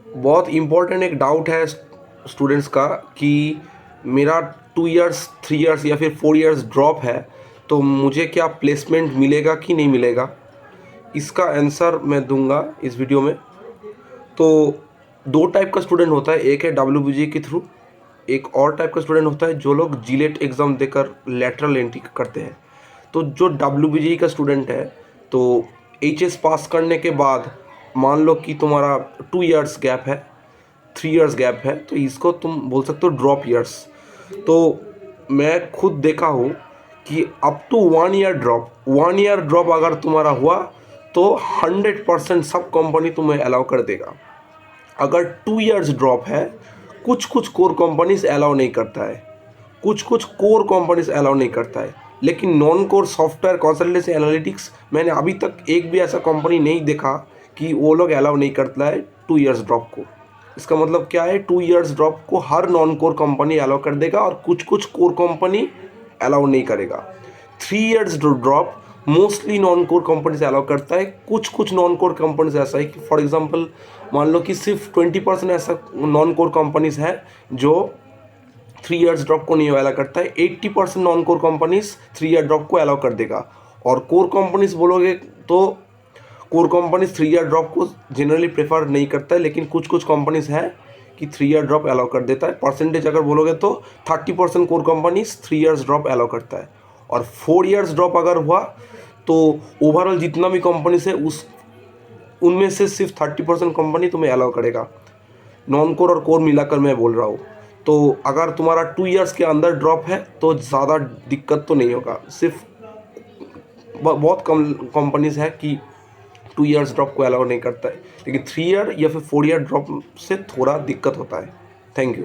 बहुत इम्पोर्टेंट एक डाउट है स्टूडेंट्स का कि मेरा 2 इयर्स 3 इयर्स या फिर 4 इयर्स ड्रॉप है, तो मुझे क्या प्लेसमेंट मिलेगा कि नहीं मिलेगा। इसका आंसर मैं दूंगा इस वीडियो में। तो दो टाइप का स्टूडेंट होता है, एक है WBG के थ्रू, एक और टाइप का स्टूडेंट होता है जो लोग जीलेट एग्ज़ाम देकर लेटरल एंट्री करते हैं। तो जो WBG का स्टूडेंट है, तो HS पास करने के बाद मान लो कि तुम्हारा 2 इयर्स गैप है, 3 इयर्स गैप है, तो इसको तुम बोल सकते हो ड्रॉप ईयर्स। तो मैं खुद देखा हूँ कि अप टू 1 ईयर ड्रॉप अगर तुम्हारा हुआ तो 100% सब कंपनी तुम्हें अलाउ कर देगा। अगर 2 इयर्स ड्रॉप है, कुछ कुछ कोर कंपनीज अलाउ नहीं करता है, कुछ कुछ कोर कंपनीज अलाउ नहीं करता है, लेकिन non core software consultancy analytics मैंने अभी तक एक भी ऐसा कंपनी नहीं देखा कि वो लोग अलाउ नहीं करता है 2 इयर्स ड्रॉप को। इसका मतलब क्या है, 2 इयर्स ड्रॉप को हर नॉन कोर कंपनी अलाउ कर देगा और कुछ कुछ कोर कंपनी अलाउ नहीं करेगा। 3 years drop mostly non core company से अलाउ करता है। कुछ कुछ नॉन कोर कंपनीज ऐसा है कि फॉर एग्जांपल मान लो कि सिर्फ 20% ऐसा नॉन कोर कंपनीज है जो 3 इयर्स ड्रॉप को नहीं अलाउ करता है। 80% non core companies 3 year drop को अलाउ कर देगा। और कोर कंपनीज बोलोगे तो कोर कंपनीज 3 ईयर ड्रॉप को जनरली प्रेफर नहीं करता है, लेकिन कुछ कुछ कंपनीज है कि 3 ईयर ड्रॉप अलाउ कर देता है। परसेंटेज अगर बोलोगे तो 30% core companies 3 years drop allow करता है। और 4 इयर्स ड्रॉप अगर हुआ तो ओवरऑल जितना भी कंपनीज है उस उनमें से सिर्फ 30% कंपनी तुम्हें अलाउ करेगा। नॉन कोर और कोर मिलाकर मैं बोल रहा हूँ। तो अगर तुम्हारा 2 इयर्स के अंदर ड्रॉप है तो ज़्यादा दिक्कत तो नहीं होगा। सिर्फ बहुत कम कंपनीज है कि 2 इयर्स ड्रॉप को अलाउ नहीं करता है, लेकिन 3 ईयर या फिर 4 ईयर ड्रॉप से थोड़ा दिक्कत होता है। Thank you.